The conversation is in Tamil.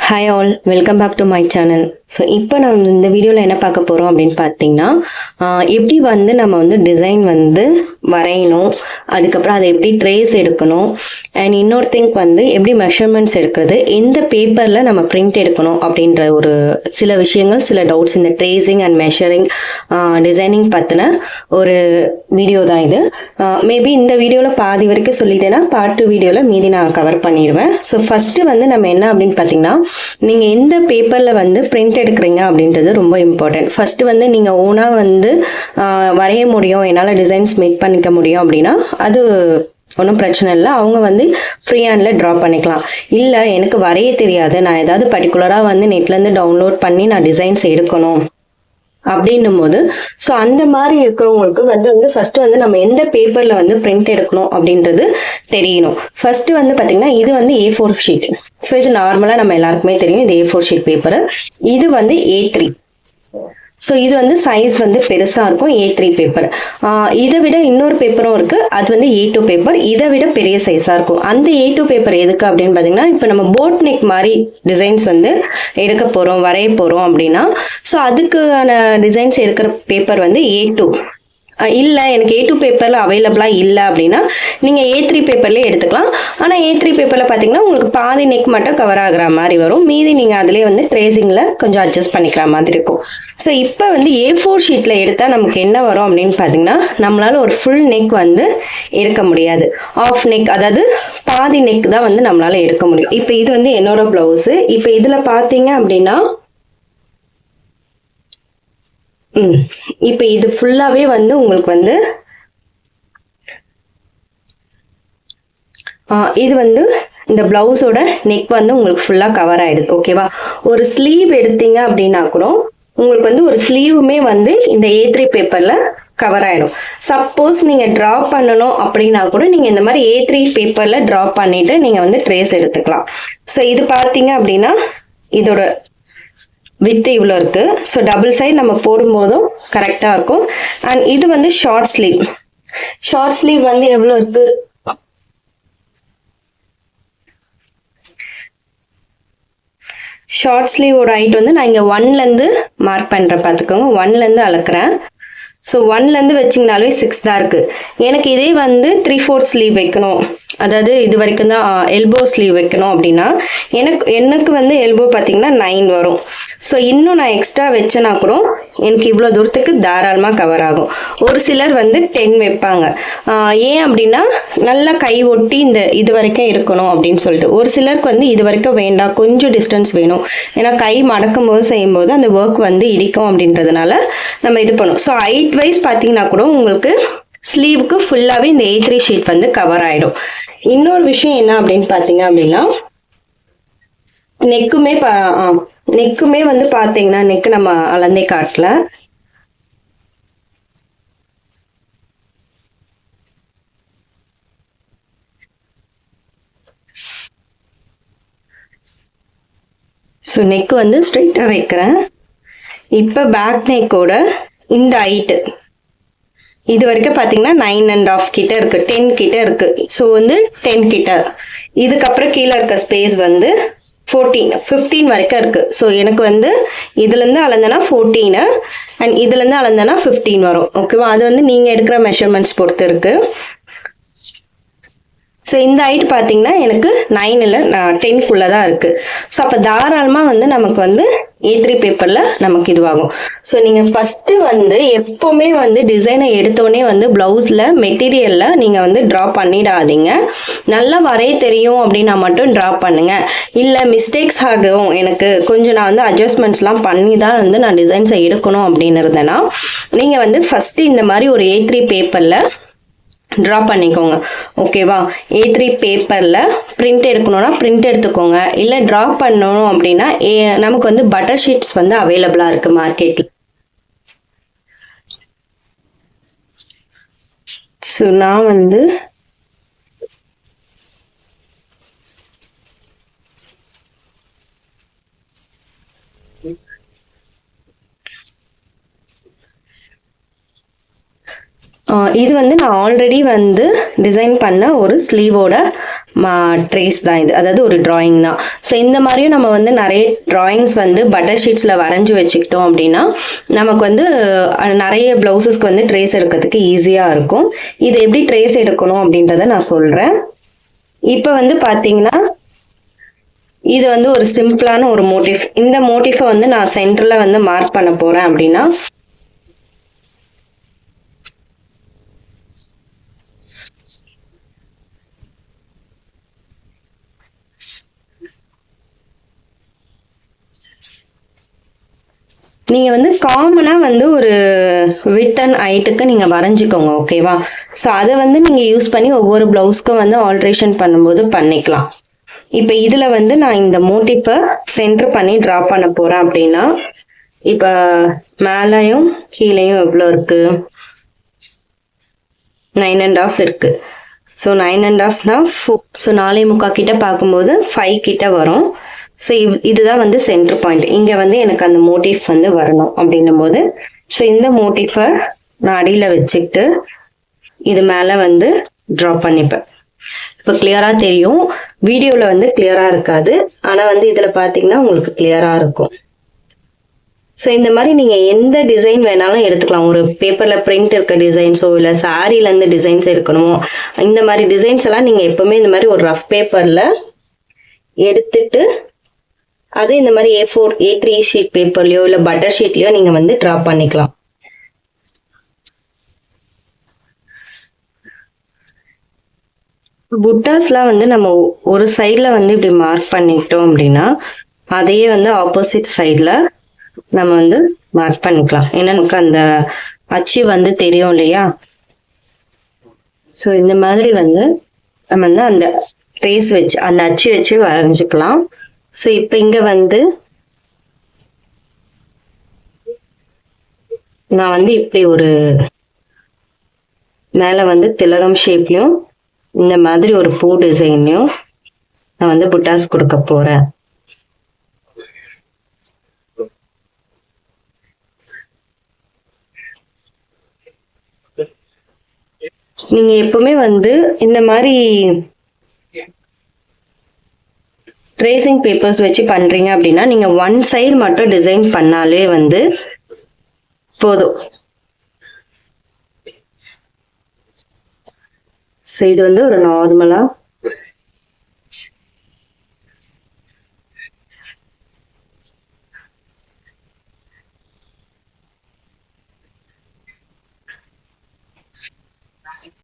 Hi all, welcome back to my channel. So இப்போ நம்ம இந்த வீடியோவில் என்ன பார்க்க போகிறோம் அப்படின்னு பார்த்தீங்கன்னா எப்படி வந்து நம்ம வந்து டிசைன் வந்து வரையணும், அதுக்கப்புறம் அதை எப்படி ட்ரேஸ் எடுக்கணும், அண்ட் இன்னொரு திங்க் வந்து எப்படி மெஷர்மெண்ட்ஸ் எடுக்கிறது, எந்த பேப்பரில் நம்ம பிரிண்ட் எடுக்கணும் அப்படின்ற ஒரு சில விஷயங்கள், சில டவுட்ஸ் இந்த ட்ரேசிங் அண்ட் மெஷரிங் டிசைனிங் பற்றின ஒரு வீடியோ தான் இது. மேபி இந்த வீடியோவில் பாதி வரைக்கும் சொல்லிட்டேன்னா பார்ட் 2 வீடியோவில் மீதி நான் கவர் பண்ணிடுவேன். ஸோ ஃபஸ்ட்டு வந்து நம்ம என்ன அப்படின்னு பார்த்தீங்கன்னா, நீங்கள் எந்த பேப்பரில் வந்து பிரிண்ட் எடுக்கிறீங்க அப்படின்றது ரொம்ப இம்பார்ட்டன்ட். ஃபர்ஸ்ட் வந்து நீங்கள் ஓனாக வந்து வரைய முடியும், என்னால் டிசைன்ஸ் மேக் பண்ணிக்க முடியும் அப்படின்னா அது ஒன்றும் பிரச்சனை இல்லை, அவங்க வந்து ஃப்ரீ ஹேண்டில் ட்ரா பண்ணிக்கலாம். இல்லை எனக்கு வரைய தெரியாது, நான் ஏதாவது பர்டிகுலராக வந்து நெட்லேருந்து டவுன்லோட் பண்ணி நான் டிசைன்ஸ் எடுக்கணும் அப்படின்னும் போது ஸோ அந்த மாதிரி இருக்கிறவங்களுக்கு வந்து ஃபர்ஸ்ட் வந்து நம்ம எந்த பேப்பர்ல வந்து பிரிண்ட் எடுக்கணும் அப்படின்றது தெரியணும். ஃபர்ஸ்ட் வந்து பார்த்தீங்கன்னா இது வந்து A4 ஷீட். ஸோ இது நார்மலாக நம்ம எல்லாருக்குமே தெரியும், இது A4 ஷீட் பேப்பர். இது வந்து A3. ஸோ இது வந்து சைஸ் வந்து பெருசாக இருக்கும், A3 பேப்பர். இதை விட இன்னொரு பேப்பரும் இருக்குது, அது வந்து A2 பேப்பர். இதை விட பெரிய சைஸாக இருக்கும். அந்த A2 பேப்பர் எதுக்கு அப்படின்னு பார்த்தீங்கன்னா, இப்போ நம்ம போட் நெக் மாதிரி டிசைன்ஸ் வந்து எடுக்க போகிறோம், வரைய போகிறோம் அப்படின்னா ஸோ அதுக்கான டிசைன்ஸ் எடுக்கிற பேப்பர் வந்து A2. இல்லை எனக்கு A2 பேப்பரில் அவைலபிளாக இல்லை அப்படின்னா நீங்கள் A3 பேப்பர்லேயே எடுத்துக்கலாம். ஆனால் A3 பேப்பரில் பார்த்தீங்கன்னா உங்களுக்கு பாதி நெக் மட்டும் கவர் ஆகிற மாதிரி வரும், மீதி நீங்கள் அதிலே வந்து ட்ரேசிங்கில் கொஞ்சம் அட்ஜஸ்ட் பண்ணிக்கிற மாதிரி இருக்கும். ஸோ இப்போ வந்து A4 ஷீட்டில் எடுத்தால் நமக்கு என்ன வரும் அப்படின்னு பார்த்தீங்கன்னா, நம்மளால் ஒரு ஃபுல் நெக் வந்து எடுக்க முடியாது, ஆஃப் நெக், அதாவது பாதி நெக் தான் வந்து நம்மளால் எடுக்க முடியும். இப்போ இது வந்து என்னோட ப்ளவுஸு. இப்போ இதில் பார்த்தீங்க அப்படின்னா இப்போ இது ஃபுல்லாவே வந்து உங்களுக்கு வந்து இது வந்து இந்த பிளவுஸோட நெக் வந்து உங்களுக்கு ஃபுல்லா கவர் ஆயிடுது. ஓகேவா? ஒரு ஸ்லீவ் எடுத்தீங்க அப்படின்னா கூட உங்களுக்கு வந்து ஒரு ஸ்லீவுமே வந்து இந்த A3 பேப்பர்ல கவர் ஆயிடும். சப்போஸ் நீங்க டிரா பண்ணணும் அப்படின்னா கூட நீங்க இந்த மாதிரி A3 பேப்பர்ல டிரா பண்ணிட்டு நீங்க வந்து ட்ரேஸ் எடுத்துக்கலாம். ஸோ இது பார்த்தீங்க அப்படின்னா இதோட வித் இவ்வளோ இருக்கு. ஸோ டபுள் சைட் நம்ம போடும்போதும் கரெக்டாக இருக்கும். அண்ட் இது வந்து ஷார்ட் ஸ்லீவ். ஷார்ட் ஸ்லீவ் வந்து எவ்வளோ இருக்கு, ஷார்ட் ஸ்லீவோட ஹைட் வந்து நான் இங்கே 1லேருந்து மார்க் பண்ணுறேன், பார்த்துக்கோங்க. 1லேருந்து அளக்குறேன். ஸோ 1லேருந்து வச்சிங்கனாலே 6 தான் இருக்கு. எனக்கு இதே வந்து 3/4 ஸ்லீவ் வைக்கணும், அதாவது இது வரைக்கும் தான் எல்போ ஸ்லீவ் வைக்கணும் அப்படின்னா எனக்கு வந்து எல்போ பார்த்தீங்கன்னா 9 வரும். ஸோ இன்னும் நான் எக்ஸ்ட்ரா வச்சேன்னா கூட எனக்கு இவ்வளோ தூரத்துக்கு தாராளமாக கவர் ஆகும். ஒரு சிலர் வந்து 10 வைப்பாங்க. ஏன் அப்படின்னா நல்லா கை ஒட்டி இது வரைக்கும் இருக்கணும் அப்படின்னு சொல்லிட்டு. ஒரு சிலருக்கு வந்து இது வரைக்கும் வேண்டாம், கொஞ்சம் டிஸ்டன்ஸ் வேணும், ஏன்னா கை மடக்கும் போது செய்யும்போது அந்த ஒர்க் வந்து இடிக்கும் அப்படின்றதுனால நம்ம இது பண்ணுவோம். ஸோ ஹைட் வைஸ் பார்த்தீங்கன்னா கூட உங்களுக்கு ஸ்லீவுக்கு ஃபுல்லாகவே இந்த A3 ஷீட் வந்து கவர் ஆகிடும். இன்னொரு விஷயம் என்ன அப்படின்னு பார்த்தீங்க அப்படின்னா, நெக்குமே வந்து பார்த்தீங்கன்னா, நெக்கு நம்ம அளந்தே காட்டல. ஸோ நெக் வந்து ஸ்ட்ரைட்டாக வைக்கிறேன். இப்போ பேக் நெக்கோட இந்த ஹைட்டு இது வரைக்கும் பார்த்தீங்கன்னா 9.5 கிட்ட இருக்கு, 10 கிட்ட இருக்கு. ஸோ வந்து 10 கிட்ட, இதுக்கப்புறம் கீழே இருக்க ஸ்பேஸ் வந்து 15 வரைக்கும் இருக்கு. ஸோ எனக்கு வந்து இதுலேருந்து அளந்தனா 14 அண்ட் இதுலேருந்து அளந்தனா 15 வரும். ஓகேவா? அது வந்து நீங்கள் எடுக்கிற மெஷர்மெண்ட்ஸ் பொறுத்து இருக்கு. ஸோ இந்த ஹைட் பார்த்தீங்கன்னா எனக்கு 9 இல்லை 10க்குள்ளே தான் இருக்குது. ஸோ அப்போ தாராளமாக வந்து நமக்கு வந்து A3 பேப்பரில் நமக்கு இதுவாகும். ஸோ நீங்கள் ஃபஸ்ட்டு வந்து எப்போவுமே வந்து டிசைனை எடுத்தோடனே வந்து ப்ளவுஸில் மெட்டீரியலில் நீங்கள் வந்து ட்ரா பண்ணிடாதீங்க. நல்லா வரைய தெரியும் அப்படின்னா மட்டும் ட்ரா பண்ணுங்கள். இல்லை மிஸ்டேக்ஸ் ஆகும், எனக்கு கொஞ்சம் நான் வந்து அட்ஜஸ்ட்மெண்ட்ஸ்லாம் பண்ணி தான் வந்து நான் டிசைன்ஸை எடுக்கணும் அப்படின்னு இருந்தேன்னா நீங்கள் வந்து ஃபஸ்ட்டு இந்த மாதிரி ஒரு A3 பேப்பரில் ட்ரா பண்ணிக்கோங்க. ஓகேவா? A3 பேப்பரில் பிரிண்ட் எடுக்கணும்னா பிரிண்ட் எடுத்துக்கோங்க. இல்லை ட்ரா பண்ணணும் அப்படின்னா நமக்கு வந்து பட்டர் ஷீட்ஸ் வந்து அவைலபிளாக இருக்குது மார்க்கெட்டில். ஸோ நான் வந்து இது வந்து நான் ஆல்ரெடி வந்து டிசைன் பண்ண ஒரு ஸ்லீவோட ட்ரேஸ் தான் இது, அதாவது ஒரு டிராயிங் தான். ஸோ இந்த மாதிரியும் நம்ம வந்து நிறைய டிராயிங்ஸ் வந்து பட்டர் ஷீட்ஸில் வரைஞ்சி வச்சுக்கிட்டோம் அப்படின்னா நமக்கு வந்து நிறைய ப்ளவுசஸ்க்கு வந்து ட்ரேஸ் எடுக்கிறதுக்கு ஈஸியாக இருக்கும். இது எப்படி ட்ரேஸ் எடுக்கணும் அப்படின்றத நான் சொல்கிறேன். இப்போ வந்து பார்த்தீங்கன்னா இது வந்து ஒரு சிம்பிளான ஒரு மோட்டிஃப். இந்த மோட்டிஃபை வந்து நான் சென்டரில் வந்து மார்க் பண்ண போகிறேன் அப்படின்னா நீங்கள் வந்து காமனாக வந்து ஒரு வித் அண்ட் ஹைட்டுக்கு நீங்கள் வரைஞ்சிக்கோங்க, ஓகேவா? ஸோ அதை வந்து நீங்கள் யூஸ் பண்ணி ஒவ்வொரு ப்ளவுஸ்க்கும் வந்து ஆல்ட்ரேஷன் பண்ணும்போது பண்ணிக்கலாம். இப்போ இதில் வந்து நான் இந்த மோட்டிஃபை சென்டர் பண்ணி ட்ரா பண்ண போகிறேன் அப்படின்னா இப்போ மேலேயும் கீழேயும் எவ்வளோ இருக்குது? 9.5 இருக்குது. ஸோ 9.5னா 4. ஸோ 4.75 கிட்ட பார்க்கும்போது 5 கிட்ட வரும். ஸோ இதுதான் வந்து சென்டர் பாயிண்ட். இங்கே வந்து எனக்கு அந்த மோட்டிஃப் வந்து வரணும் அப்படின்னும் போது ஸோ இந்த மோட்டிஃபை நான் அடியில் வச்சுக்கிட்டு இது மேலே வந்து ட்ரா பண்ணிப்பேன். இப்போ கிளியராக தெரியும். வீடியோவில் வந்து கிளியராக இருக்காது, ஆனால் வந்து இதில் பார்த்தீங்கன்னா உங்களுக்கு கிளியராக இருக்கும். ஸோ இந்த மாதிரி நீங்கள் எந்த டிசைன் வேணாலும் எடுத்துக்கலாம். ஒரு பேப்பரில் பிரிண்ட் இருக்க டிசைன்ஸோ இல்லை சாரீலேருந்து டிசைன்ஸ் எடுக்கணுமோ இந்த மாதிரி டிசைன்ஸ் எல்லாம் நீங்கள் எப்போவுமே இந்த மாதிரி ஒரு ரஃப் பேப்பரில் எடுத்துட்டு அது இந்த மாதிரி A4 A3 ஷீட் பேப்பர்லையோ இல்லை பட்டர் ஷீட்லையோ நீங்கள் வந்து ட்ரா பண்ணிக்கலாம். புட்டாஸ்லாம் வந்து நம்ம ஒரு சைடில் வந்து இப்படி மார்க் பண்ணிட்டோம் அப்படின்னா அதையே வந்து ஆப்போசிட் சைடில் நம்ம வந்து மார்க் பண்ணிக்கலாம். ஏன்னா நமக்கு அந்த அச்சு வந்து தெரியும் இல்லையா? ஸோ இந்த மாதிரி வந்து நம்ம வந்து அந்த ட்ரேஸ் வச்சு அந்த அச்சு வச்சு வரைஞ்சிக்கலாம். ஸோ இப்போ இங்கே வந்து நான் வந்து இப்படி ஒரு மேலே வந்து திலகம் ஷேப்லையும் இந்த மாதிரி ஒரு பூ டிசைன்லையும் நான் வந்து புட்டாஸ் கொடுக்க போகிறேன். நீங்க எப்பவுமே வந்து இந்த மாதிரி ட்ரேசிங் பேப்பர்ஸ் வச்சு பண்றீங்க அப்படின்னா நீங்க ஒன் சைடு மட்டும் டிசைன் பண்ணாலே வந்து போதும். ஸோ இது வந்து ஒரு நார்மலா